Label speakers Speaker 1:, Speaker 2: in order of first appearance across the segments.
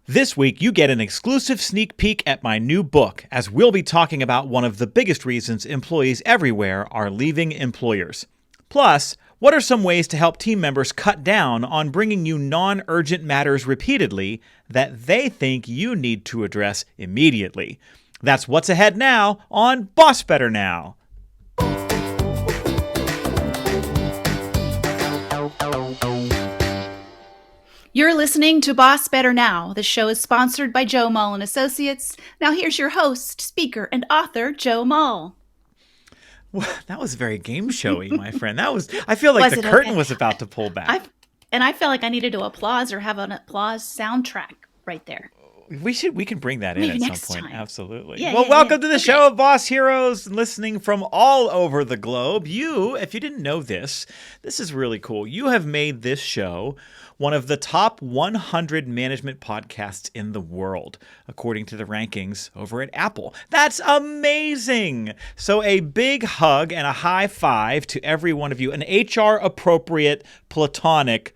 Speaker 1: This week, you get an exclusive sneak peek at my new book, as we'll be talking about one of the biggest reasons employees everywhere are leaving employers. Plus, what are some ways to help team members cut down on bringing you non-urgent matters repeatedly that they think you need to address immediately? That's what's ahead now on BossBetter Now.
Speaker 2: You're listening to BossBetter Now. The show is sponsored by Joe Mull and Associates. Now here's your host, speaker, and author, Joe Mull.
Speaker 1: Well, that was very game showy, my friend. I feel like the curtain was about to pull back.
Speaker 2: I felt like I needed to applause or have an applause soundtrack right there.
Speaker 1: We can bring that in
Speaker 2: Maybe
Speaker 1: at
Speaker 2: next
Speaker 1: some point.
Speaker 2: time.
Speaker 1: Absolutely. Welcome to the show of Boss Heroes listening from all over the globe. If you didn't know this is really cool. You have made this show one of the top 100 management podcasts in the world, according to the rankings over at Apple. That's amazing. So a big hug and a high five to every one of you. An HR appropriate platonic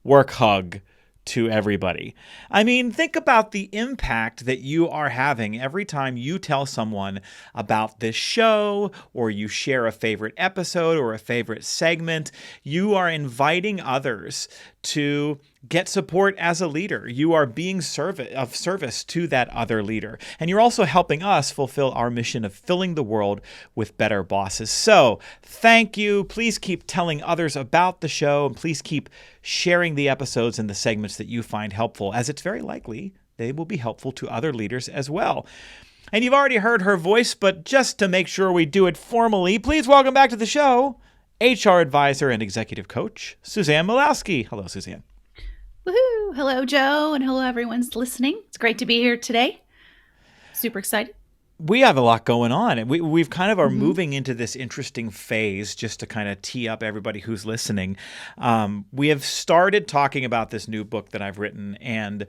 Speaker 1: work hug to everybody. I mean, think about the impact that you are having every time you tell someone about this show, or you share a favorite episode or a favorite segment. You are inviting others to get support as a leader. You are being of service to that other leader. And you're also helping us fulfill our mission of filling the world with better bosses. So thank you. Please keep telling others about the show, and please keep sharing the episodes and the segments that you find helpful, as it's very likely they will be helpful to other leaders as well. And you've already heard her voice, but just to make sure we do it formally, please welcome back to the show HR advisor and executive coach, Suzanne Malowski. Hello, Suzanne.
Speaker 2: Woohoo! Hello, Joe, and hello, everyone's listening. It's great to be here today. Super excited.
Speaker 1: We have a lot going on, and we've kind of are moving into this interesting phase, just to kind of tee up everybody who's listening. We have started talking about this new book that I've written, and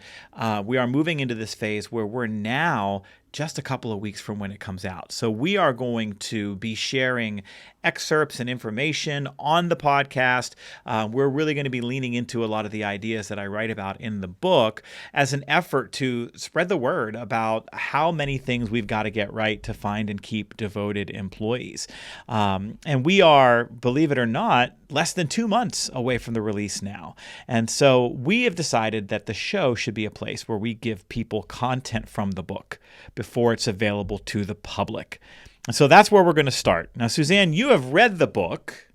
Speaker 1: we are moving into this phase where we're now just a couple of weeks from when it comes out. So we are going to be sharing excerpts and information on the podcast. We're really going to be leaning into a lot of the ideas that I write about in the book as an effort to spread the word about how many things we've got to get right to find and keep devoted employees. And we are, believe it or not, less than 2 months away from the release now. And so we have decided that the show should be a place where we give people content from the book before it's available to the public. And so that's where we're going to start. Now, Suzanne, you have read the book,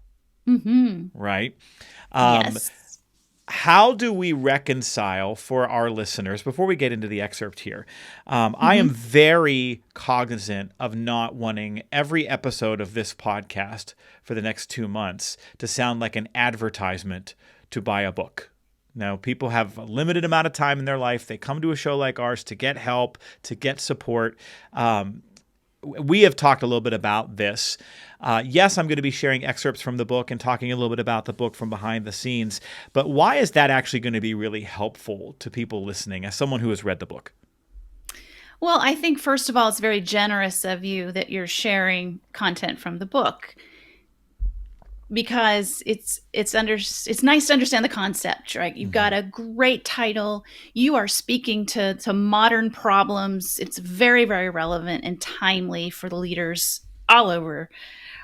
Speaker 1: right?
Speaker 2: Yes.
Speaker 1: How do we reconcile for our listeners, before we get into the excerpt here, I am very cognizant of not wanting every episode of this podcast for the next 2 months to sound like an advertisement to buy a book. Now, people have a limited amount of time in their life. They come to a show like ours to get help, to get support. We have talked a little bit about this. Yes, I'm going to be sharing excerpts from the book and talking a little bit about the book from behind the scenes. But why is that actually going to be really helpful to people listening as someone who has read the book?
Speaker 2: Well, I think, first of all, it's very generous of you that you're sharing content from the book, because it's nice to understand the concept, right? You've got a great title. You are speaking to modern problems. It's very, very relevant and timely for the leaders all over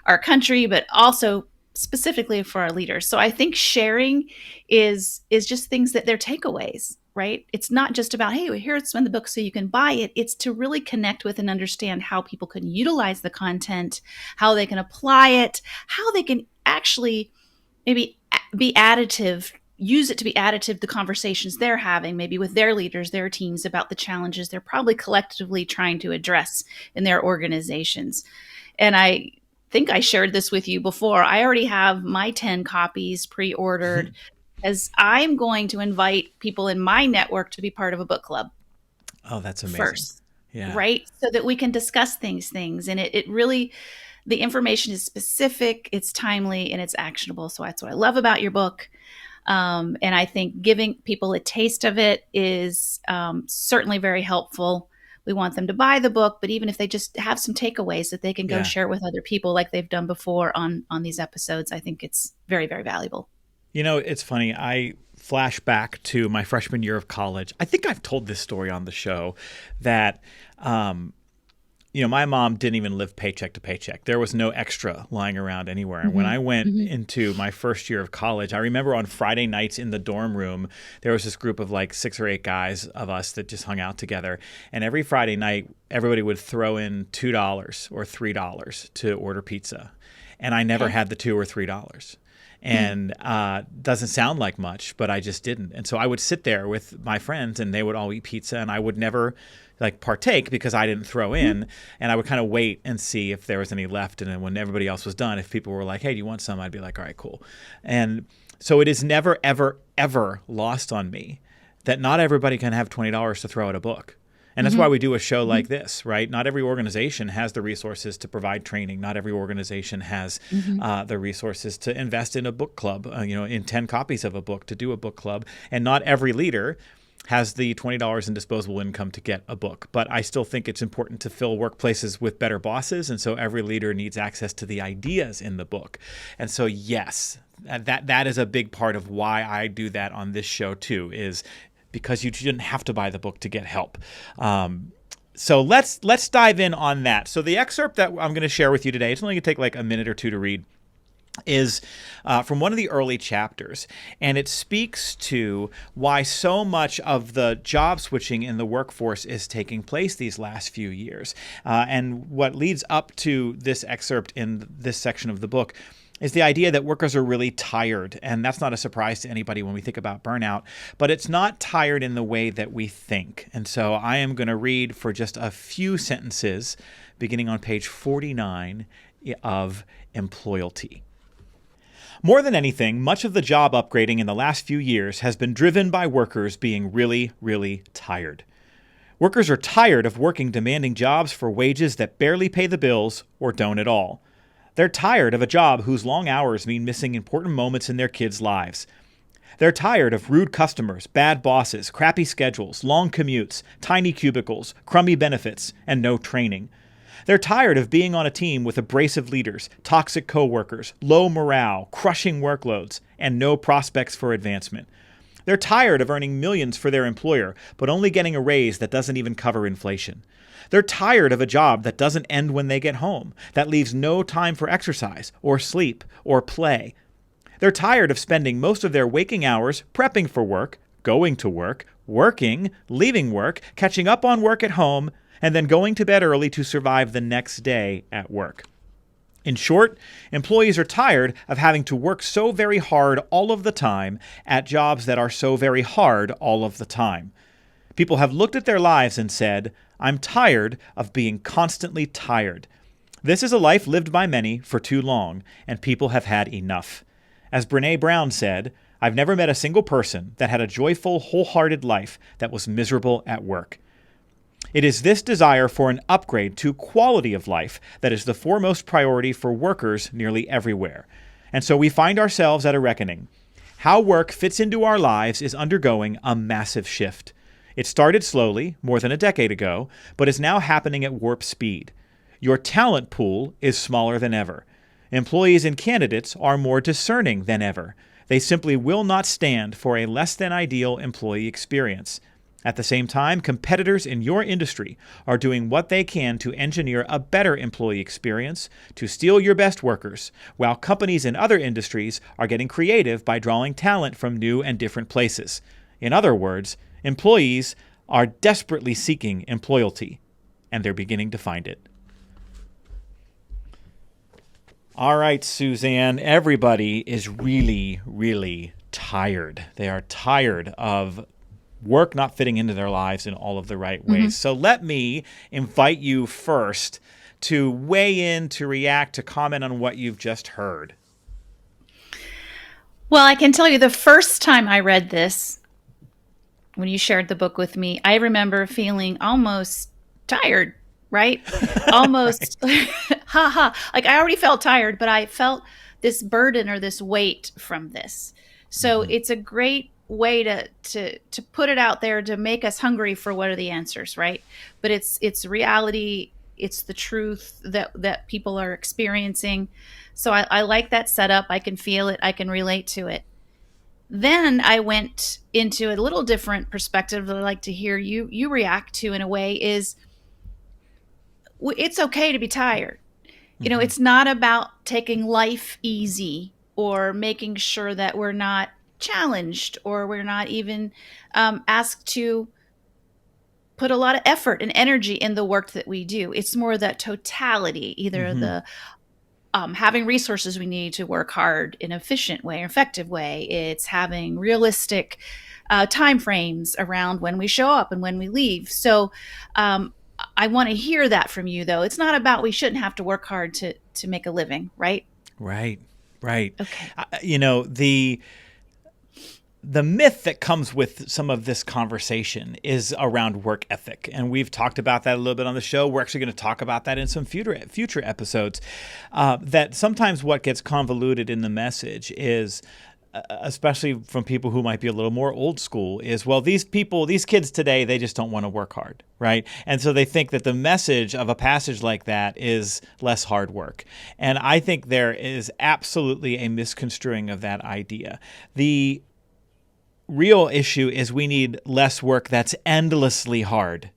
Speaker 2: our country, but also specifically for our leaders. So I think sharing is just things that they're takeaways, right? It's not just about, hey, here's in the book so you can buy it. It's to really connect with and understand how people can utilize the content, how they can apply it, how they can actually maybe be additive, use it to be additive to conversations they're having, maybe with their leaders, their teams, about the challenges they're probably collectively trying to address in their organizations. And I think I shared this with you before. I already have my 10 copies pre-ordered, as I'm going to invite people in my network to be part of a book club.
Speaker 1: Oh, that's amazing.
Speaker 2: First,
Speaker 1: yeah.
Speaker 2: Right? So that we can discuss things. And it really, the information is specific, it's timely, and it's actionable. So that's what I love about your book. And I think giving people a taste of it is certainly very helpful. We want them to buy the book, but even if they just have some takeaways that they can go share with other people like they've done before on these episodes, I think it's very, very valuable.
Speaker 1: You know, it's funny. I flashback to my freshman year of college. I think I've told this story on the show that, my mom didn't even live paycheck to paycheck. There was no extra lying around anywhere. And when I went into my first year of college, I remember on Friday nights in the dorm room, there was this group of like 6 or 8 guys of us that just hung out together. And every Friday night, everybody would throw in $2 or $3 to order pizza. And I never had the $2 or $3. And doesn't sound like much, but I just didn't. And so I would sit there with my friends and they would all eat pizza and I would never like partake because I didn't throw in. And I would kind of wait and see if there was any left. And then when everybody else was done, if people were like, hey, do you want some? I'd be like, all right, cool. And so it is never, ever, ever lost on me that not everybody can have $20 to throw at a book. And that's why we do a show like this, right? Not every organization has the resources to provide training. Not every organization has the resources to invest in a book club, in 10 copies of a book to do a book club. And not every leader has the $20 in disposable income to get a book. But I still think it's important to fill workplaces with better bosses. And so every leader needs access to the ideas in the book. And so, yes, that is a big part of why I do that on this show too, is because you didn't have to buy the book to get help. So let's dive in on that. So the excerpt that I'm going to share with you today, it's only going to take like a minute or two to read, is from one of the early chapters. And it speaks to why so much of the job switching in the workforce is taking place these last few years. And what leads up to this excerpt in this section of the book is the idea that workers are really tired. And that's not a surprise to anybody when we think about burnout, but it's not tired in the way that we think. And so I am going to read for just a few sentences, beginning on page 49 of Employalty. More than anything, much of the job upgrading in the last few years has been driven by workers being really, really tired. Workers are tired of working demanding jobs for wages that barely pay the bills or don't at all. They're tired of a job whose long hours mean missing important moments in their kids' lives. They're tired of rude customers, bad bosses, crappy schedules, long commutes, tiny cubicles, crummy benefits, and no training. They're tired of being on a team with abrasive leaders, toxic coworkers, low morale, crushing workloads, and no prospects for advancement. They're tired of earning millions for their employer, but only getting a raise that doesn't even cover inflation. They're tired of a job that doesn't end when they get home, that leaves no time for exercise or sleep or play. They're tired of spending most of their waking hours prepping for work, going to work, working, leaving work, catching up on work at home, and then going to bed early to survive the next day at work. In short, employees are tired of having to work so very hard all of the time at jobs that are so very hard all of the time. People have looked at their lives and said, I'm tired of being constantly tired. This is a life lived by many for too long, and people have had enough. As Brené Brown said, I've never met a single person that had a joyful, wholehearted life that was miserable at work. It is this desire for an upgrade to quality of life that is the foremost priority for workers nearly everywhere. And so we find ourselves at a reckoning. How work fits into our lives is undergoing a massive shift. It started slowly, more than a decade ago, but is now happening at warp speed. Your talent pool is smaller than ever. Employees and candidates are more discerning than ever. They simply will not stand for a less than ideal employee experience. At the same time, competitors in your industry are doing what they can to engineer a better employee experience to steal your best workers, while companies in other industries are getting creative by drawing talent from new and different places. In other words, employees are desperately seeking employalty, and they're beginning to find it. All right, Suzanne, everybody is really, really tired. They are tired of work not fitting into their lives in all of the right ways. So let me invite you first to weigh in, to react, to comment on what you've just heard.
Speaker 2: Well, I can tell you the first time I read this, when you shared the book with me, I remember feeling almost tired, right? Almost, like I already felt tired, but I felt this burden or this weight from this. So it's a great way to put it out there to make us hungry for what are the answers, right? But it's reality. It's the truth that people are experiencing. So I like that setup. I can feel it. I can relate to it. Then I went into a little different perspective that I'd like to hear you react to in a way is it's okay to be tired.
Speaker 1: Mm-hmm.
Speaker 2: It's not about taking life easy or making sure that we're not challenged or we're not even asked to put a lot of effort and energy in the work that we do. It's more that totality, either
Speaker 1: Mm-hmm.
Speaker 2: the having resources we need to work hard in an efficient way, effective way. It's having realistic time frames around when we show up and when we leave. So I want to hear that from you, though. It's not about we shouldn't have to work hard to make a living, right?
Speaker 1: Right. Right.
Speaker 2: Okay.
Speaker 1: The myth that comes with some of this conversation is around work ethic. And we've talked about that a little bit on the show. We're actually going to talk about that in some future episodes. That sometimes what gets convoluted in the message is, especially from people who might be a little more old school, is, well, these kids today, they just don't want to work hard, right? And so they think that the message of a passage like that is less hard work. And I think there is absolutely a misconstruing of that idea. The real issue is we need less work that's endlessly hard,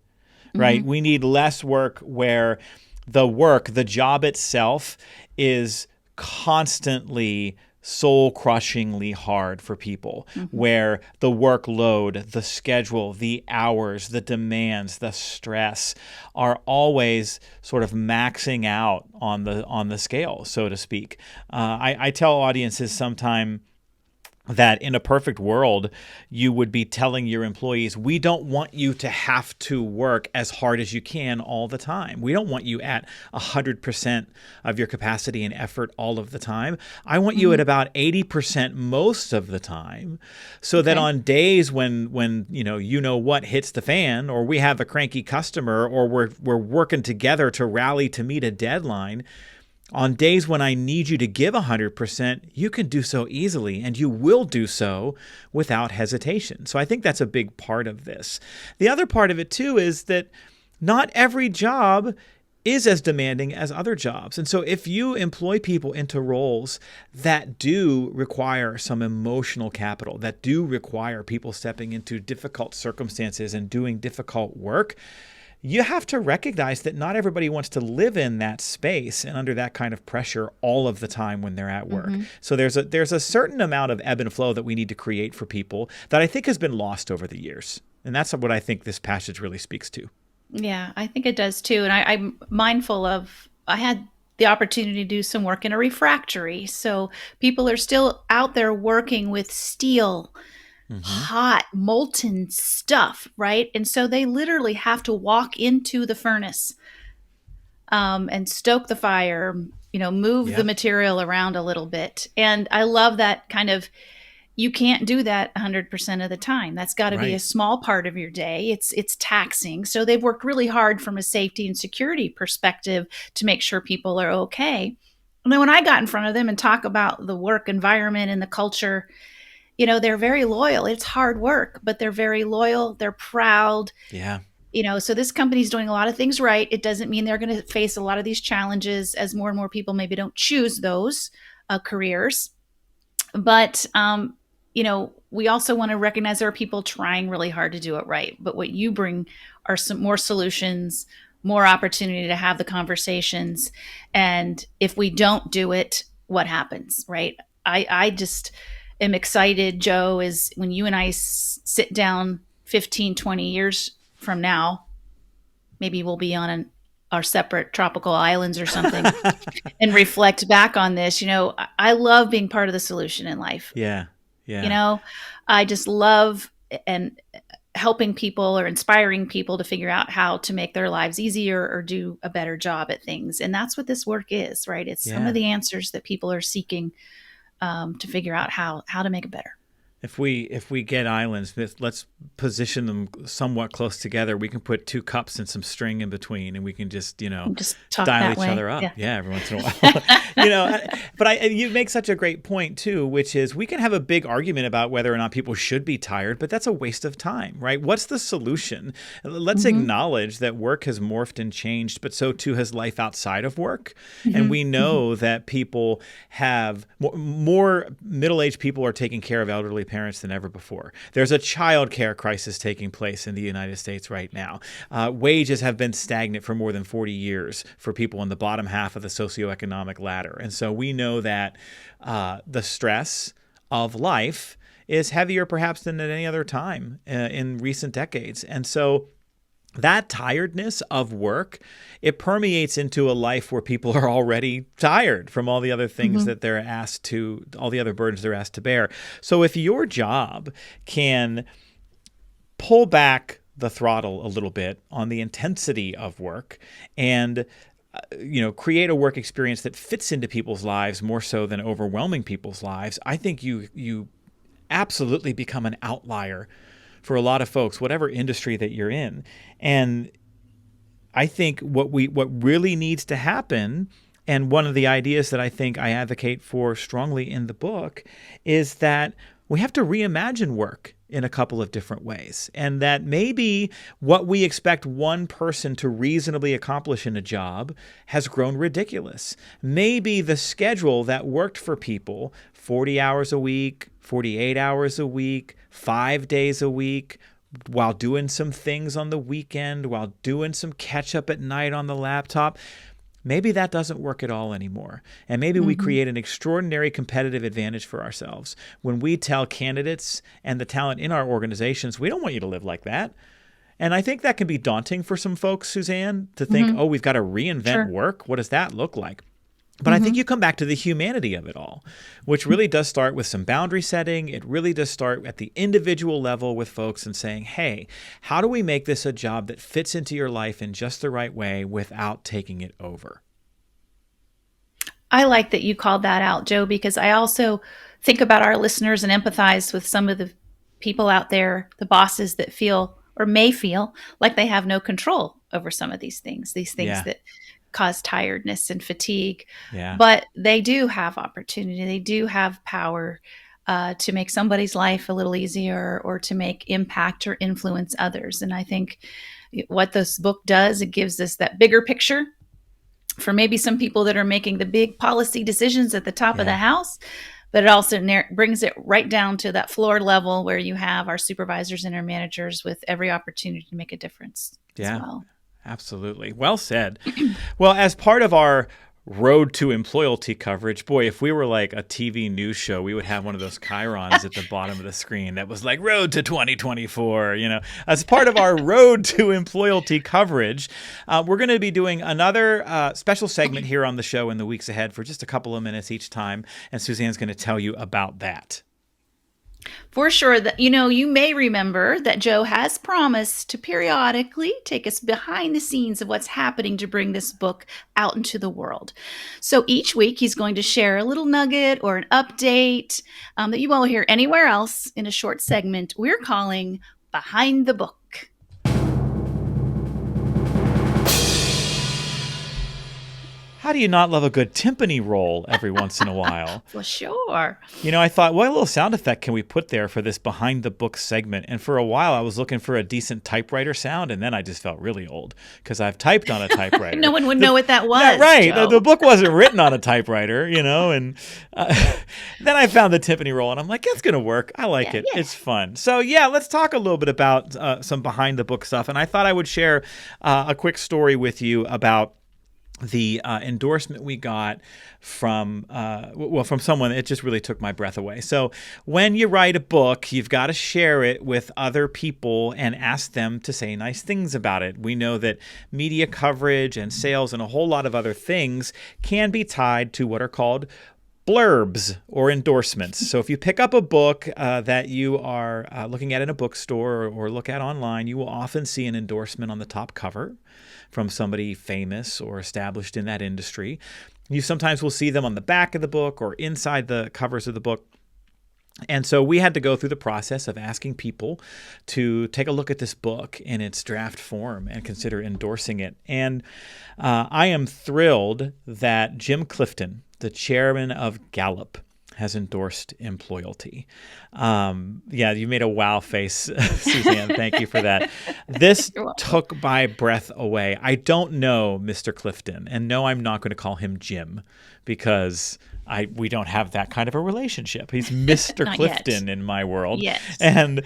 Speaker 1: right?
Speaker 2: Mm-hmm.
Speaker 1: We need less work where the job itself is constantly soul-crushingly hard for people,
Speaker 2: Mm-hmm.
Speaker 1: where the workload, the schedule, the hours, the demands, the stress are always sort of maxing out on the scale, so to speak. I tell audiences sometime that in a perfect world, you would be telling your employees, we don't want you to have to work as hard as you can all the time. We don't want you at 100% of your capacity and effort all of the time. I want you at about 80% most of the time, so that on days when you know what hits the fan, or we have a cranky customer, or we're working together to rally to meet a deadline, on days when I need you to give 100%, you can do so easily, and you will do so without hesitation. So I think that's a big part of this. The other part of it, too, is that not every job is as demanding as other jobs. And so if you employ people into roles that do require some emotional capital, that do require people stepping into difficult circumstances and doing difficult work, you have to recognize that not everybody wants to live in that space and under that kind of pressure all of the time when they're at work. So there's a certain amount of ebb and flow that we need to create for people that I think has been lost over the years. And that's what I think this passage really speaks to.
Speaker 2: Yeah, I think it does too. And I'm mindful of, I had the opportunity to do some work in a refractory. So people are still out there working with steel, hot, molten stuff, right? And so they literally have to walk into the furnace and stoke the fire, move the material around a little bit. And I love that kind of, you can't do that 100% of the time. That's got to be a small part of your day. It's taxing. So they've worked really hard from a safety and security perspective to make sure people are okay. And then when I got in front of them and talk about the work environment and the culture, they're very loyal. It's hard work, but they're very loyal. They're proud.
Speaker 1: Yeah.
Speaker 2: So this company's doing a lot of things right. It doesn't mean they're going to face a lot of these challenges as more and more people maybe don't choose those careers. But, we also want to recognize there are people trying really hard to do it right. But what you bring are some more solutions, more opportunity to have the conversations. And if we don't do it, what happens, right? I just am excited, Joe, is when you and I sit down 15, 20 years from now, maybe we'll be on our separate tropical islands or something and reflect back on this. I love being part of the solution in life.
Speaker 1: Yeah. Yeah.
Speaker 2: I just love and helping people or inspiring people to figure out how to make their lives easier or do a better job at things. And that's what this work is, right? It's some of the answers that people are seeking to figure out how to make it better.
Speaker 1: If we get islands, let's position them somewhat close together. We can put two cups and some string in between, and we can just dial each other up. Yeah, every once in a while. But you make such a great point too, which is we can have a big argument about whether or not people should be tired, but that's a waste of time, right? What's the solution? Let's acknowledge that work has morphed and changed, but so too has life outside of work. And we know that people have more middle-aged people are taking care of elderly parents than ever before. There's a child care crisis taking place in the United States right now. Wages have been stagnant for more than 40 years for people in the bottom half of the socioeconomic ladder. And so we know that the stress of life is heavier perhaps than at any other time in recent decades. And so that tiredness of work, it permeates into a life where people are already tired from all the other things that they're asked to, all the other burdens they're asked to bear. So if your job can pull back the throttle a little bit on the intensity of work and create a work experience that fits into people's lives more so than overwhelming people's lives, I think you absolutely become an outlier for a lot of folks, whatever industry that you're in. And I think what really needs to happen, and one of the ideas that I think I advocate for strongly in the book, is that we have to reimagine work in a couple of different ways. And that maybe what we expect one person to reasonably accomplish in a job has grown ridiculous. Maybe the schedule that worked for people, 40 hours a week, 48 hours a week, 5 days a week, while doing some things on the weekend, while doing some catch up at night on the laptop, maybe that doesn't work at all anymore. And maybe we create an extraordinary competitive advantage for ourselves when we tell candidates and the talent in our organizations, we don't want you to live like that. And I think that can be daunting for some folks, Suzanne, to think, oh, we've got to reinvent work. What does that look like? But I think you come back to the humanity of it all, which really does start with some boundary setting. It really does start at the individual level with folks and saying, hey, how do we make this a job that fits into your life in just the right way without taking it over?
Speaker 2: I like that you called that out, Joe, because I also think about our listeners and empathize with some of the people out there, the bosses that feel or may feel like they have no control over some of these things that cause tiredness and fatigue.
Speaker 1: Yeah.
Speaker 2: But they do have opportunity. They do have power to make somebody's life a little easier or to make impact or influence others. And I think what this book does, it gives us that bigger picture for maybe some people that are making the big policy decisions at the top of the house, but it also brings it right down to that floor level where you have our supervisors and our managers with every opportunity to make a difference as well.
Speaker 1: Absolutely. Well said. Well, as part of our road to employalty coverage, boy, if we were like a TV news show, we would have one of those chyrons at the bottom of the screen that was like road to 2024, As part of our road to employalty coverage, we're going to be doing another special segment here on the show in the weeks ahead for just a couple of minutes each time. And Suzanne's going to tell you about that.
Speaker 2: For sure. That you may remember that Joe has promised to periodically take us behind the scenes of what's happening to bring this book out into the world. So each week he's going to share a little nugget or an update that you won't hear anywhere else in a short segment we're calling Behind the Book.
Speaker 1: How do you not love a good timpani roll every once in a while?
Speaker 2: For sure.
Speaker 1: I thought, what little sound effect can we put there for this behind the book segment? And for a while, I was looking for a decent typewriter sound, and then I just felt really old because I've typed on a typewriter.
Speaker 2: No one would know what that was.
Speaker 1: Yeah, right.
Speaker 2: Joe.
Speaker 1: The book wasn't written on a typewriter, and then I found the timpani roll, and I'm like, it's going to work. I like it. Yeah. It's fun. So, let's talk a little bit about some behind the book stuff. And I thought I would share a quick story with you about the endorsement we got from someone. It just really took my breath away. So when you write a book, you've got to share it with other people and ask them to say nice things about it. We know that media coverage and sales and a whole lot of other things can be tied to what are called blurbs or endorsements. So if you pick up a book that you are looking at in a bookstore or look at online, you will often see an endorsement on the top cover from somebody famous or established in that industry. You sometimes will see them on the back of the book or inside the covers of the book. And so we had to go through the process of asking people to take a look at this book in its draft form and consider endorsing it. And I am thrilled that Jim Clifton, the chairman of Gallup, has endorsed employalty. Yeah, you made a wow face, Suzanne. Thank you for that. This took my breath away. I don't know Mr. Clifton, and no, I'm not going to call him Jim because we don't have that kind of a relationship. He's Mr. Clifton in my world.
Speaker 2: Yes.
Speaker 1: And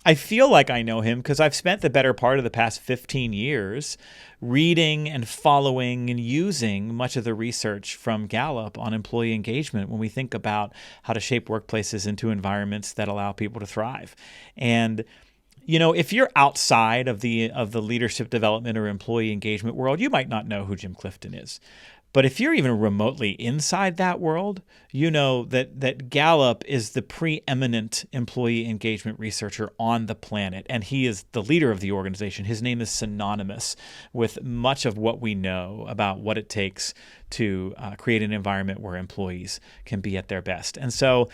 Speaker 1: I feel like I know him because I've spent the better part of the past 15 years reading and following and using much of the research from Gallup on employee engagement when we think about how to shape workplaces into environments that allow people to thrive. And if you're outside of the leadership development or employee engagement world, you might not know who Jim Clifton is. But if you're even remotely inside that world, you know that Gallup is the preeminent employee engagement researcher on the planet, and he is the leader of the organization. His name is synonymous with much of what we know about what it takes to create an environment where employees can be at their best. And so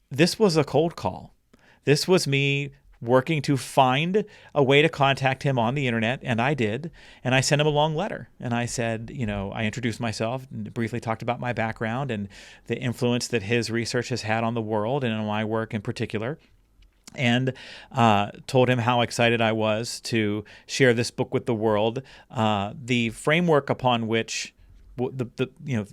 Speaker 1: this was a cold call. This was me working to find a way to contact him on the internet, and I did. And I sent him a long letter. And I said, I introduced myself and briefly talked about my background and the influence that his research has had on the world and on my work in particular. And told him how excited I was to share this book with the world, the framework upon which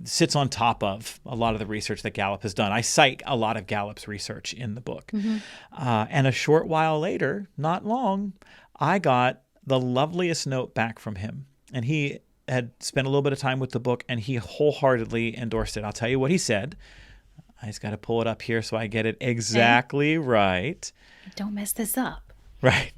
Speaker 1: sits on top of a lot of the research that Gallup has done. I cite a lot of Gallup's research in the book. Mm-hmm. And a short while later, not long, I got the loveliest note back from him. And he had spent a little bit of time with the book, and he wholeheartedly endorsed it. I'll tell you what he said. I just got to pull it up here so I get it exactly right.
Speaker 2: Don't mess this up.
Speaker 1: Right.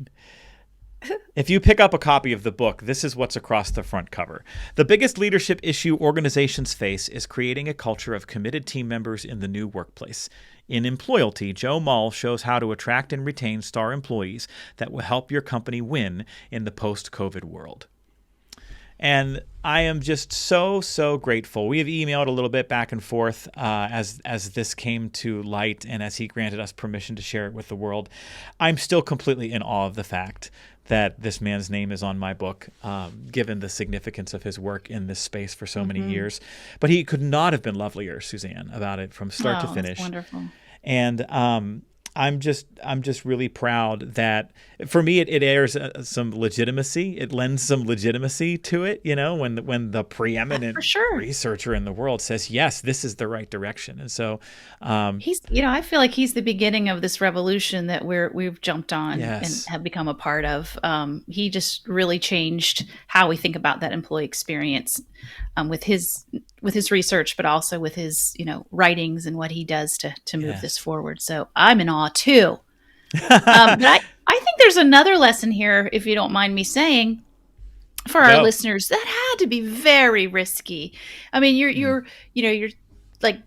Speaker 1: If you pick up a copy of the book, this is what's across the front cover. The biggest leadership issue organizations face is creating a culture of committed team members in the new workplace. In Employalty, Joe Mull shows how to attract and retain star employees that will help your company win in the post-COVID world. And I am just so, so grateful. We have emailed a little bit back and forth as this came to light and as he granted us permission to share it with the world. I'm still completely in awe of the fact that this man's name is on my book, given the significance of his work in this space for so many years. But he could not have been lovelier, Suzanne, about it from start to finish.
Speaker 2: That's wonderful.
Speaker 1: And I'm just really proud that for me it airs some legitimacy. It lends some legitimacy to it, when the preeminent researcher in the world says yes, this is the right direction. And so
Speaker 2: he's, I feel like he's the beginning of this revolution that we've jumped on and have become a part of. He just really changed how we think about that employee experience with his research, but also with his writings and what he does to move this forward. So I'm in awe too. But I think there's another lesson here, if you don't mind me saying, for our listeners, that had to be very risky. I mean, you're like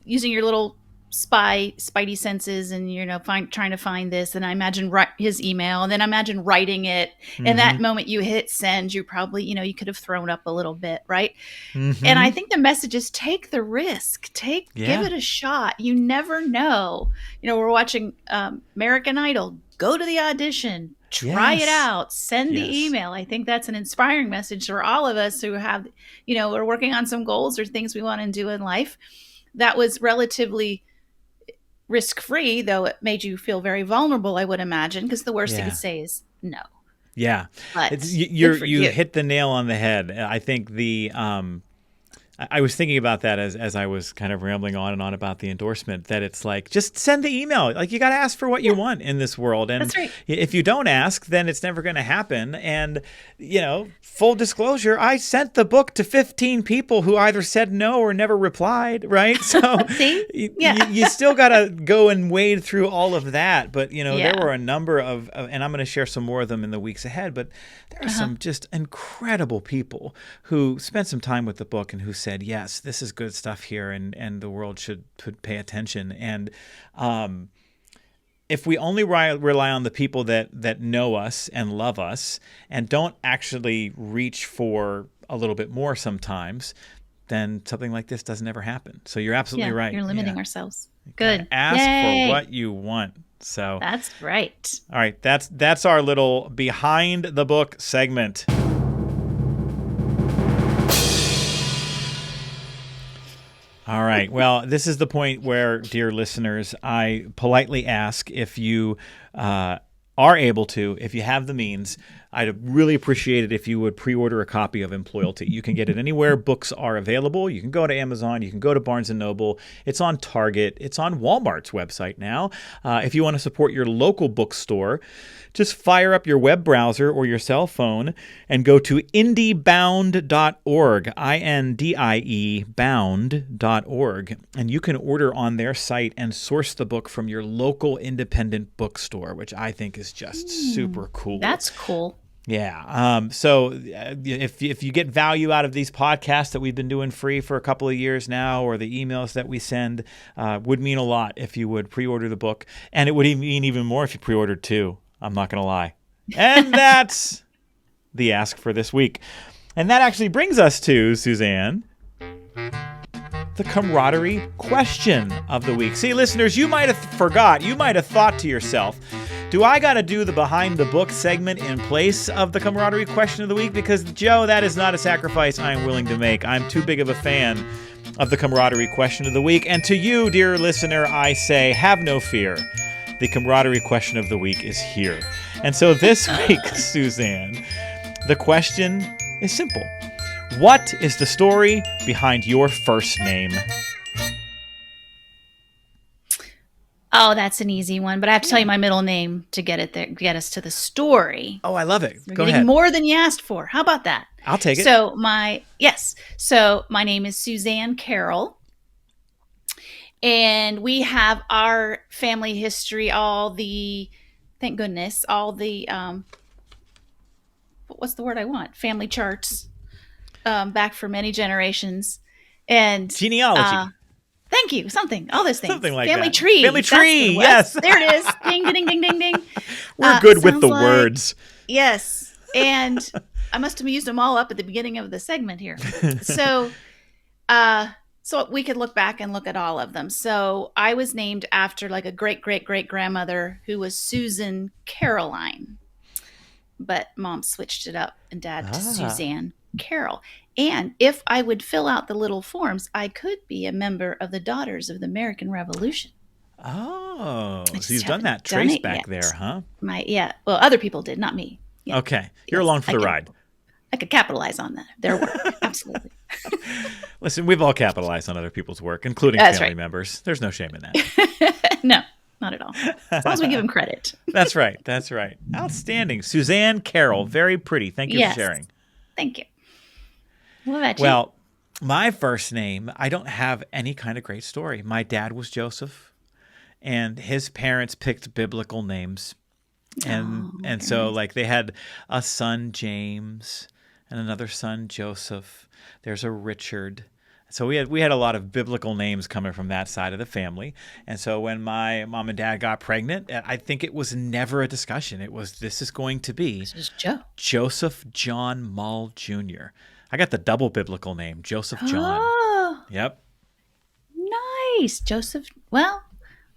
Speaker 2: using your little spidey senses and trying to find this, and I imagine his email, and then I imagine writing it. And that moment you hit send, you probably you could have thrown up a little bit, right? And I think the message is take the risk, give it a shot. You never know. We're watching American Idol. Go to the audition, try it out, send the email. I think that's an inspiring message for all of us who have we're working on some goals or things we want to do in life. That was relatively risk-free, though it made you feel very vulnerable, I would imagine, because the worst you could say is no.
Speaker 1: Yeah.
Speaker 2: But
Speaker 1: you hit the nail on the head. I think I was thinking about that as I was kind of rambling on and on about the endorsement, that it's like, just send the email. Like, you got to ask for what you want in this world. And
Speaker 2: that's right.
Speaker 1: If you don't ask, then it's never going to happen. And, full disclosure, I sent the book to 15 people who either said no or never replied, right? So you still got to go and wade through all of that. But, there were a number of, and I'm going to share some more of them in the weeks ahead, but there are some just incredible people who spent some time with the book and who said, yes, this is good stuff here, and the world should pay attention. And if we only rely on the people that know us and love us and don't actually reach for a little bit more sometimes, then something like this doesn't ever happen. So you're absolutely right.
Speaker 2: You're limiting ourselves. Good.
Speaker 1: Ask for what you want. So
Speaker 2: that's right.
Speaker 1: All right, that's our little behind the book segment. All right. Well, this is the point where, dear listeners, I politely ask if you are able to, if you have the means, I'd really appreciate it if you would pre-order a copy of Employalty. You can get it anywhere books are available. You can go to Amazon. You can go to Barnes & Noble. It's on Target. It's on Walmart's website now. If you want to support your local bookstore, just fire up your web browser or your cell phone and go to indiebound.org, I-N-D-I-E bound.org, and you can order on their site and source the book from your local independent bookstore, which I think is just super cool.
Speaker 2: That's cool.
Speaker 1: Yeah. So if you get value out of these podcasts that we've been doing free for a couple of years now, or the emails that we send, would mean a lot if you would pre-order the book. And it would mean even more if you pre-ordered two. I'm not going to lie. And that's the ask for this week. And that actually brings us to, Suzanne, the camaraderie question of the week. See, listeners, you might have thought to yourself, do I got to do the behind the book segment in place of the camaraderie question of the week? Because, Joe, that is not a sacrifice I'm willing to make. I'm too big of a fan of the camaraderie question of the week. And to you, dear listener, I say, have no fear. The camaraderie question of the week is here. And so this week, Suzanne, the question is simple. What is the story behind your first name?
Speaker 2: Oh, that's an easy one, but I have to tell you my middle name to get it there, get us to the story.
Speaker 1: Oh, I love it.
Speaker 2: We're
Speaker 1: Go
Speaker 2: getting
Speaker 1: ahead.
Speaker 2: more than you asked for. How about that?
Speaker 1: I'll take it.
Speaker 2: So my name is Suzanne Carroll. And we have our family history, thank goodness, what's the word I want? Family charts, back for many generations. And
Speaker 1: genealogy.
Speaker 2: Thank you. All those things.
Speaker 1: Something like
Speaker 2: family
Speaker 1: that.
Speaker 2: Tree.
Speaker 1: Family tree. Yes.
Speaker 2: There it is. Ding, ding, ding, ding, ding.
Speaker 1: We're good with the words.
Speaker 2: Yes. And I must have used them all up at the beginning of the segment here. So we could look back and look at all of them. So I was named after like a great, great, great grandmother who was Susan Caroline. But Mom switched it up and Dad to Suzanne Carroll. And if I would fill out the little forms, I could be a member of the Daughters of the American Revolution.
Speaker 1: Oh, so you've done that trace back there, huh?
Speaker 2: Well, other people did, not me. Yeah.
Speaker 1: Okay. You're along for the ride.
Speaker 2: I could capitalize on their work. Absolutely.
Speaker 1: Listen, we've all capitalized on other people's work, including family members. There's no shame in that.
Speaker 2: No, not at all. As long as we give them credit.
Speaker 1: That's right. Outstanding. Suzanne Carroll. Very pretty. Thank you for sharing.
Speaker 2: Thank you. What about you?
Speaker 1: Well, my first name, I don't have any kind of great story. My dad was Joseph, and his parents picked biblical names. And so like they had a son, James, and another son, Joseph. There's a Richard. So we had a lot of biblical names coming from that side of the family. And so when my mom and dad got pregnant, I think it was never a discussion. This is going to be Joseph John Mull Jr. I got the double biblical name, Joseph John.
Speaker 2: Oh.
Speaker 1: Yep.
Speaker 2: Nice. Joseph. Well,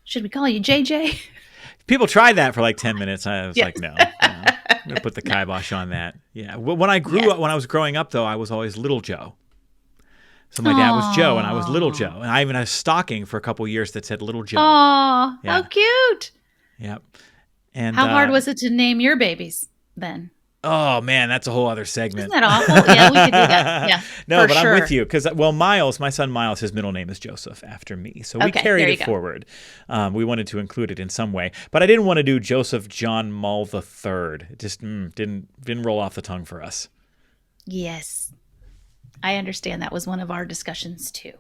Speaker 2: should we call you JJ?
Speaker 1: People tried that for like 10 minutes. I was like, no. I'm going to put the kibosh on that. Yeah. When I was growing up, though, I was always Little Joe. So my dad was Joe, and I was Little Joe. And I even had a stocking for a couple of years that said Little Joe.
Speaker 2: Aw, how cute.
Speaker 1: Yep. And
Speaker 2: how hard was it to name your babies then?
Speaker 1: Oh, man, that's a whole other segment.
Speaker 2: Isn't that awful? Yeah, we could do that. Yeah,
Speaker 1: no, but sure. I'm with you because, Miles, my son Miles, his middle name is Joseph after me. So we carried it forward. We wanted to include it in some way. But I didn't want to do Joseph John Mull III. It just didn't roll off the tongue for us.
Speaker 2: Yes. I understand that was one of our discussions too.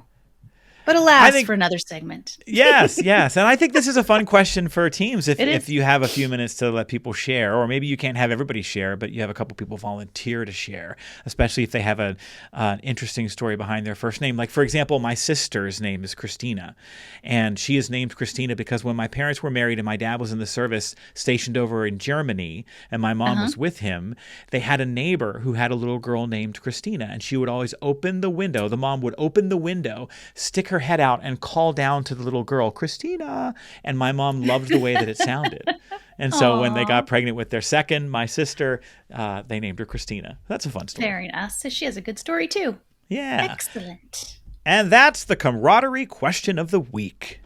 Speaker 2: But alas, for another segment.
Speaker 1: Yes. And I think this is a fun question for teams if you have a few minutes to let people share, or maybe you can't have everybody share, but you have a couple people volunteer to share, especially if they have an interesting story behind their first name. Like, for example, my sister's name is Christina, and she is named Christina because when my parents were married and my dad was in the service stationed over in Germany and my mom was with him, they had a neighbor who had a little girl named Christina, and she would always open the window. The mom would open the window, stick her head out and call down to the little girl, Christina. And my mom loved the way that it sounded. And so when they got pregnant with their second, my sister, they named her Christina. That's a fun story.
Speaker 2: Very nice. So she has a good story too.
Speaker 1: Yeah.
Speaker 2: Excellent.
Speaker 1: And that's the camaraderie question of the week.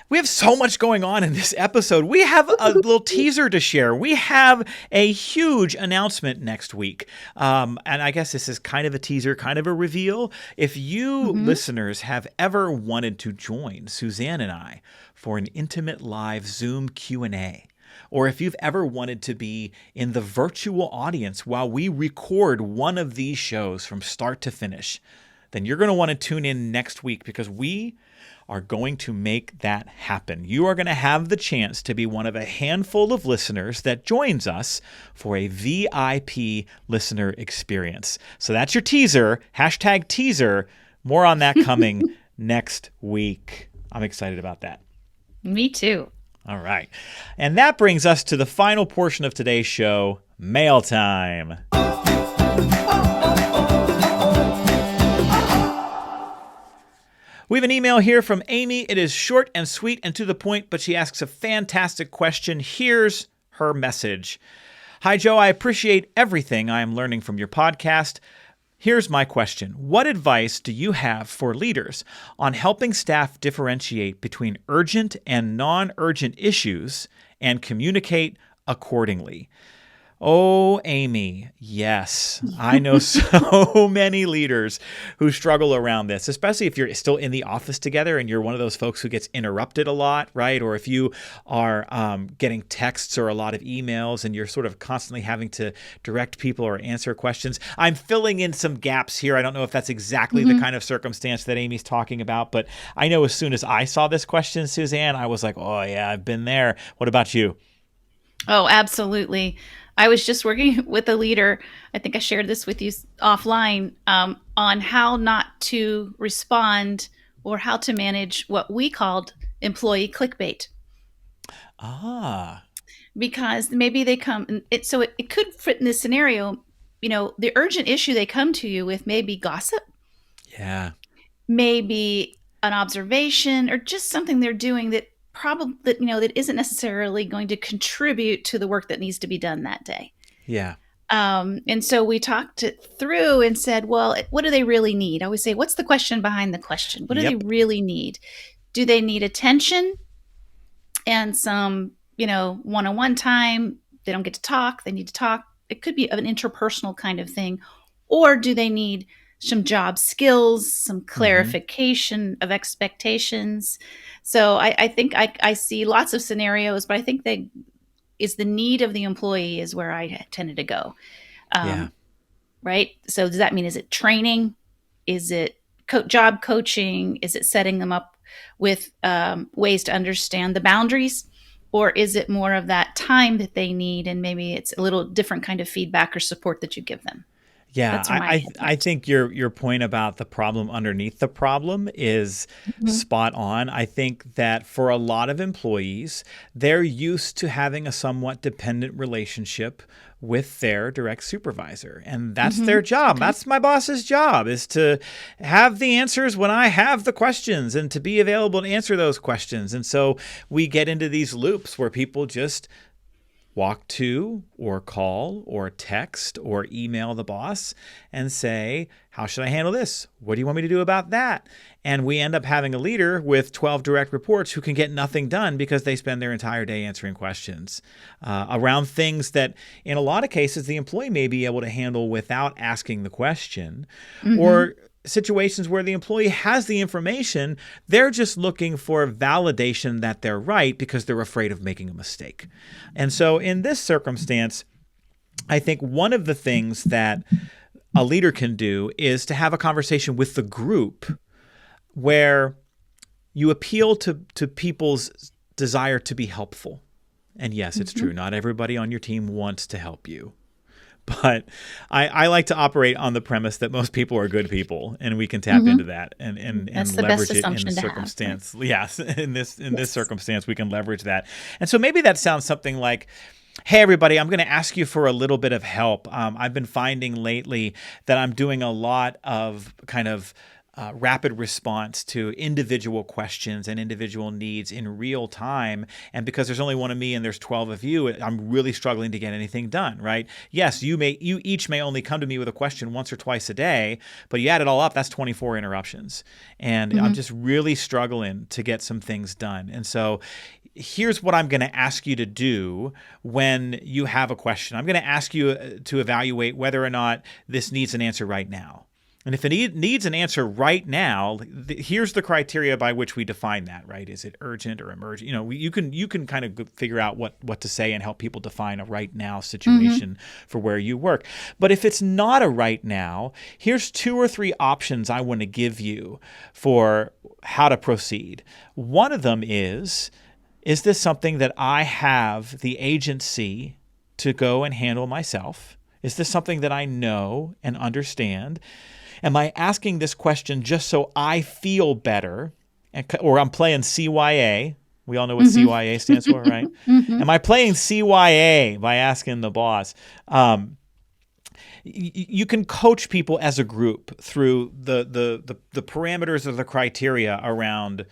Speaker 1: We have so much going on in this episode. We have a little teaser to share. We have a huge announcement next week. And I guess this is kind of a teaser, kind of a reveal. If you listeners have ever wanted to join Suzanne and I for an intimate live Zoom Q&A, or if you've ever wanted to be in the virtual audience while we record one of these shows from start to finish, then you're going to want to tune in next week, because we are going to make that happen. You are going to have the chance to be one of a handful of listeners that joins us for a VIP listener experience. So that's your teaser, #teaser. More on that coming next week. I'm excited about that.
Speaker 2: Me too.
Speaker 1: All right. And that brings us to the final portion of today's show, mail time. We have an email here from Amy. It is short and sweet and to the point, but she asks a fantastic question. Here's her message. Hi, Joe. I appreciate everything I am learning from your podcast. Here's my question. What advice do you have for leaders on helping staff differentiate between urgent and non-urgent issues and communicate accordingly? Oh, Amy, yes. I know so many leaders who struggle around this, especially if you're still in the office together and you're one of those folks who gets interrupted a lot, right? Or if you are getting texts or a lot of emails and you're sort of constantly having to direct people or answer questions. I'm filling in some gaps here. I don't know if that's exactly the kind of circumstance that Amy's talking about, but I know as soon as I saw this question, Suzanne, I was like, oh yeah, I've been there. What about you?
Speaker 2: Oh, absolutely. I was just working with a leader, I think I shared this with you offline, on how not to respond or how to manage what we called employee clickbait. Because maybe they come, it could fit in this scenario, the urgent issue they come to you with may be gossip.
Speaker 1: Yeah.
Speaker 2: Maybe an observation or just something they're doing that that isn't necessarily going to contribute to the work that needs to be done that day.
Speaker 1: Yeah.
Speaker 2: And so we talked it through and said, well, what do they really need? I always say, what's the question behind the question? What do they really need? Do they need attention and some, one-on-one time? They don't get to talk. They need to talk. It could be an interpersonal kind of thing. Or do they need some job skills, some clarification of expectations? So I think I see lots of scenarios, but I think is the need of the employee is where I tended to go. Right? So does that mean, is it training? Is it job coaching? Is it setting them up with ways to understand the boundaries? Or is it more of that time that they need, and maybe it's a little different kind of feedback or support that you give them?
Speaker 1: Yeah, I think your point about the problem underneath the problem is spot on. I think that for a lot of employees, they're used to having a somewhat dependent relationship with their direct supervisor. And that's their job. Okay. That's my boss's job, is to have the answers when I have the questions and to be available to answer those questions. And so we get into these loops where people just walk to or call or text or email the boss and say, how should I handle this? What do you want me to do about that? And we end up having a leader with 12 direct reports who can get nothing done because they spend their entire day answering questions around things that in a lot of cases the employee may be able to handle without asking the question, or situations where the employee has the information, they're just looking for validation that they're right because they're afraid of making a mistake. And so in this circumstance, I think one of the things that a leader can do is to have a conversation with the group where you appeal to people's desire to be helpful. And yes, it's true. Not everybody on your team wants to help you. But I like to operate on the premise that most people are good people, and we can tap into that and leverage it in the circumstance. Right? Yes, in this circumstance, we can leverage that. And so maybe that sounds something like, hey, everybody, I'm going to ask you for a little bit of help. I've been finding lately that I'm doing a lot of kind of rapid response to individual questions and individual needs in real time. And because there's only one of me and there's 12 of you, I'm really struggling to get anything done, right? Yes, you each may only come to me with a question once or twice a day, but you add it all up, that's 24 interruptions. And I'm just really struggling to get some things done. And so here's what I'm going to ask you to do when you have a question. I'm going to ask you to evaluate whether or not this needs an answer right now. And if it needs an answer right now, here's the criteria by which we define that, right? Is it urgent or emergent? You can kind of figure out what to say and help people define a right now situation for where you work. But if it's not a right now, here's 2 or 3 options I want to give you for how to proceed. One of them is this something that I have the agency to go and handle myself? Is this something that I know and understand? Am I asking this question just so I feel better? Or I'm playing CYA. We all know what CYA stands for, right? Am I playing CYA by asking the boss? You can coach people as a group through the parameters of the criteria around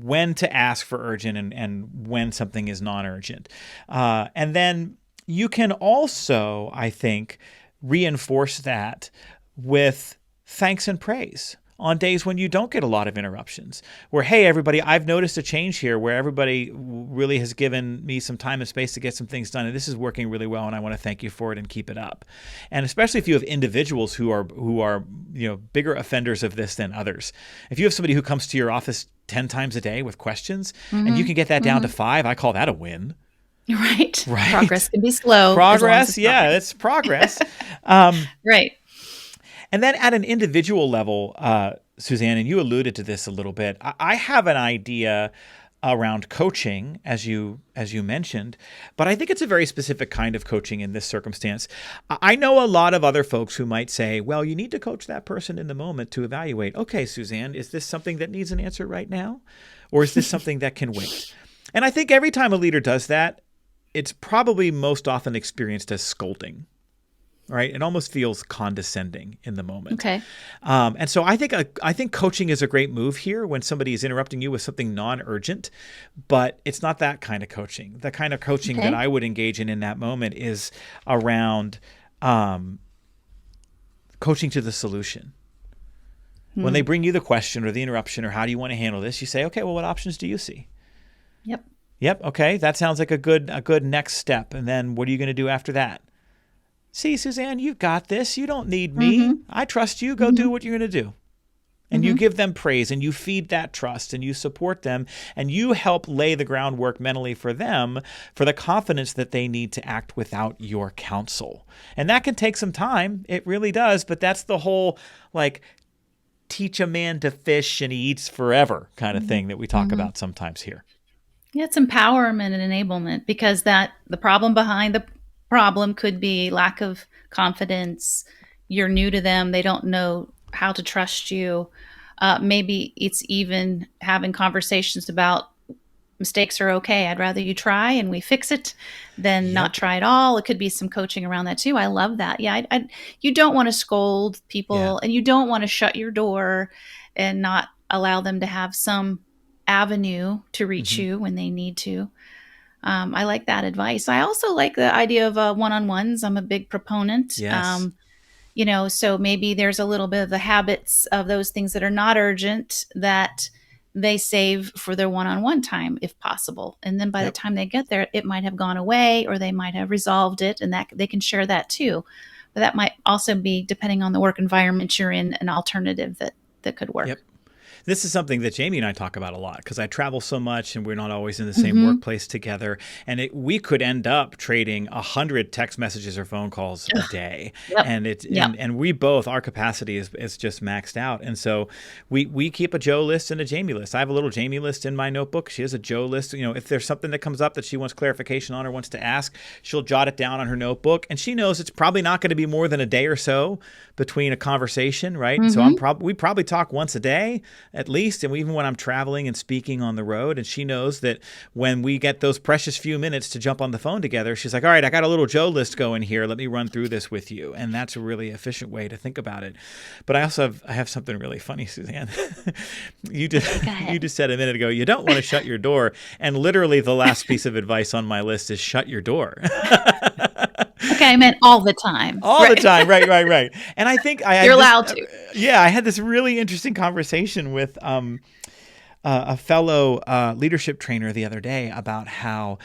Speaker 1: when to ask for urgent and when something is non-urgent. And then you can also, I think, reinforce that with thanks and praise on days when you don't get a lot of interruptions, where, hey, everybody, I've noticed a change here where everybody really has given me some time and space to get some things done, and this is working really well, and I want to thank you for it and keep it up. And especially if you have individuals who are bigger offenders of this than others. If you have somebody who comes to your office 10 times a day with questions and you can get that down to 5, I call that a win.
Speaker 2: Right. Progress can be slow.
Speaker 1: Progress, it's progress.
Speaker 2: Right.
Speaker 1: And then at an individual level, Suzanne, and you alluded to this a little bit, I have an idea around coaching, as you mentioned, but I think it's a very specific kind of coaching in this circumstance. I know a lot of other folks who might say, well, you need to coach that person in the moment to evaluate, okay, Suzanne, is this something that needs an answer right now? Or is this something that can wait? And I think every time a leader does that, it's probably most often experienced as scolding. Right, it almost feels condescending in the moment.
Speaker 2: Okay,
Speaker 1: and so I think coaching is a great move here when somebody is interrupting you with something non-urgent, but it's not that kind of coaching. The kind of coaching that I would engage in that moment is around coaching to the solution. When they bring you the question or the interruption or how do you want to handle this, you say, okay, well, what options do you see? Yep. Okay, that sounds like a good next step. And then what are you going to do after that? See, Suzanne, you've got this. You don't need me. I trust you. Go do what you're going to do. And you give them praise and you feed that trust and you support them and you help lay the groundwork mentally for them for the confidence that they need to act without your counsel. And that can take some time. It really does. But that's the whole teach a man to fish and he eats forever kind of thing that we talk about sometimes here.
Speaker 2: Yeah, it's empowerment and enablement because the problem behind the problem could be lack of confidence. You're new to them. They don't know how to trust you. Maybe it's even having conversations about mistakes are okay. I'd rather you try and we fix it than not try at all. It could be some coaching around that too. I love that. Yeah, you don't want to scold people and you don't want to shut your door and not allow them to have some avenue to reach you when they need to. I like that advice. I also like the idea of one-on-ones. I'm a big proponent.
Speaker 1: Yes.
Speaker 2: So maybe there's a little bit of the habits of those things that are not urgent that they save for their one-on-one time if possible. And then by the time they get there, it might have gone away or they might have resolved it and that they can share that too. But that might also be, depending on the work environment you're in, an alternative that could work.
Speaker 1: Yep. This is something that Jamie and I talk about a lot because I travel so much and we're not always in the same workplace together. And we could end up trading 100 text messages or phone calls a day. And and we both, our capacity is just maxed out. And so we keep a Joe list and a Jamie list. I have a little Jamie list in my notebook. She has a Joe list. If there's something that comes up that she wants clarification on or wants to ask, she'll jot it down on her notebook. And she knows it's probably not going to be more than a day or so between a conversation, right? So we probably talk once a day. at least, and even when I'm traveling and speaking on the road. And she knows that when we get those precious few minutes to jump on the phone together, she's like, all right, I got a little Joe list going here. Let me run through this with you. And that's a really efficient way to think about it. But I have something really funny, Suzanne. You just said a minute ago, you don't want to shut your door. And literally the last piece of advice on my list is shut your door.
Speaker 2: Okay, I meant all the time.
Speaker 1: All the time. Right. And I think
Speaker 2: you're allowed to.
Speaker 1: Yeah, I had this really interesting conversation with a fellow leadership trainer the other day about how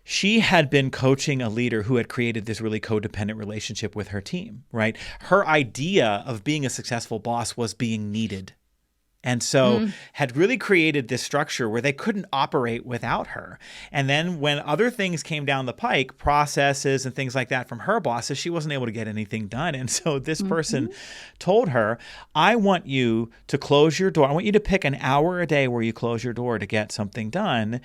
Speaker 1: she had been coaching a leader who had created this really codependent relationship with her team, right? Her idea of being a successful boss was being needed. And so had really created this structure where they couldn't operate without her. And then when other things came down the pike, processes and things like that from her bosses, she wasn't able to get anything done. And so this person told her, I want you to close your door. I want you to pick an hour a day where you close your door to get something done.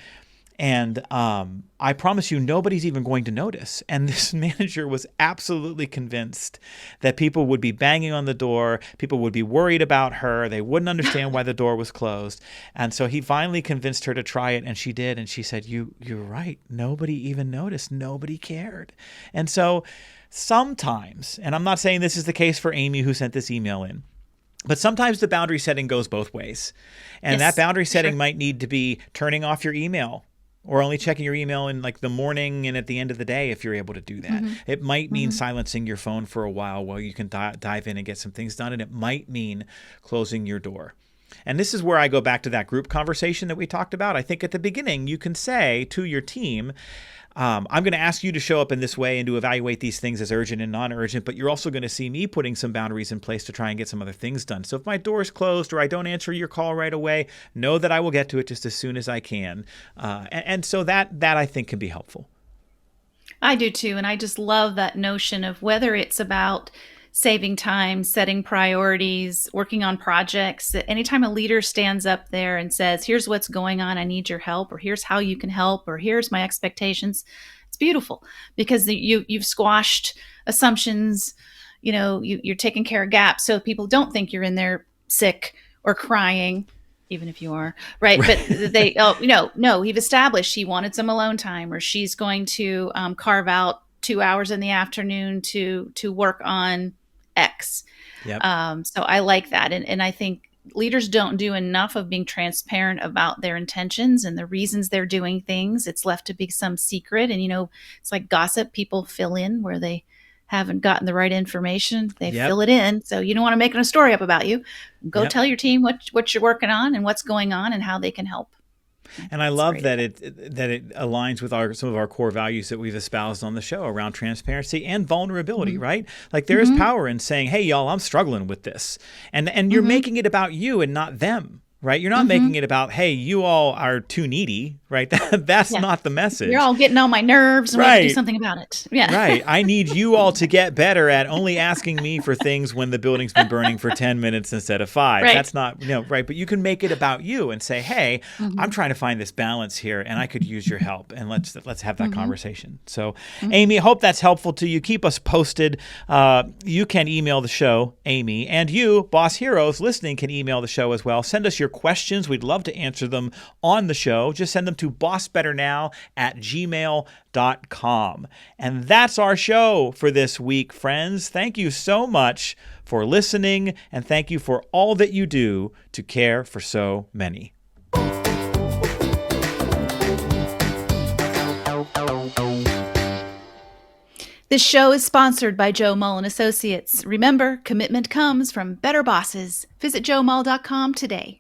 Speaker 1: And I promise you, nobody's even going to notice. And this manager was absolutely convinced that people would be banging on the door. People would be worried about her. They wouldn't understand why the door was closed. And so he finally convinced her to try it. And she did. And she said, you're right. Nobody even noticed. Nobody cared. And so sometimes, and I'm not saying this is the case for Amy who sent this email in, but sometimes the boundary setting goes both ways. And that boundary setting might need to be turning off your email, or only checking your email in like the morning and at the end of the day if you're able to do that. It might mean silencing your phone for a while you can dive in and get some things done. And it might mean closing your door. And this is where I go back to that group conversation that we talked about. I think at the beginning, you can say to your team, I'm going to ask you to show up in this way and to evaluate these things as urgent and non-urgent, but you're also going to see me putting some boundaries in place to try and get some other things done. So if my door is closed or I don't answer your call right away, know that I will get to it just as soon as I can. And so that I think can be helpful.
Speaker 2: I do too. And I just love that notion of whether it's about saving time, setting priorities, working on projects. Anytime a leader stands up there and says, here's what's going on, I need your help, or here's how you can help, or here's my expectations, it's beautiful because you've squashed assumptions, you're taking care of gaps so people don't think you're in there sick or crying, even if you are, right? But they, no, we've established she wanted some alone time, or she's going to carve out 2 hours in the afternoon to work on X.
Speaker 1: Yep.
Speaker 2: So I like that. And I think leaders don't do enough of being transparent about their intentions and the reasons they're doing things. It's left to be some secret. And, it's like gossip. People fill in where they haven't gotten the right information. They fill it in. So you don't want to make a story up about you. Go tell your team what you're working on and what's going on and how they can help.
Speaker 1: And I love that it aligns with some of our core values that we've espoused on the show around transparency and vulnerability, right? Like there is power in saying, hey, y'all, I'm struggling with this. And you're making it about you and not them, right? You're not making it about, hey, you all are too needy, right? That's not the message.
Speaker 2: You're all getting on my nerves and we have to do something about it. Yeah.
Speaker 1: Right. I need you all to get better at only asking me for things when the building's been burning for 10 minutes instead of 5.
Speaker 2: Right.
Speaker 1: That's not, right. But you can make it about you and say, hey, I'm trying to find this balance here and I could use your help. And let's have that conversation. So Amy, hope that's helpful to you. Keep us posted. You can email the show, Amy, and you, Boss Heroes, listening, can email the show as well. Send us your questions. We'd love to answer them on the show. Just send them to bossbetternow@gmail.com. And that's our show for this week, friends. Thank you so much for listening, and thank you for all that you do to care for so many.
Speaker 2: This show is sponsored by Joe Mull and Associates. Remember, commitment comes from better bosses. Visit joemull.com today.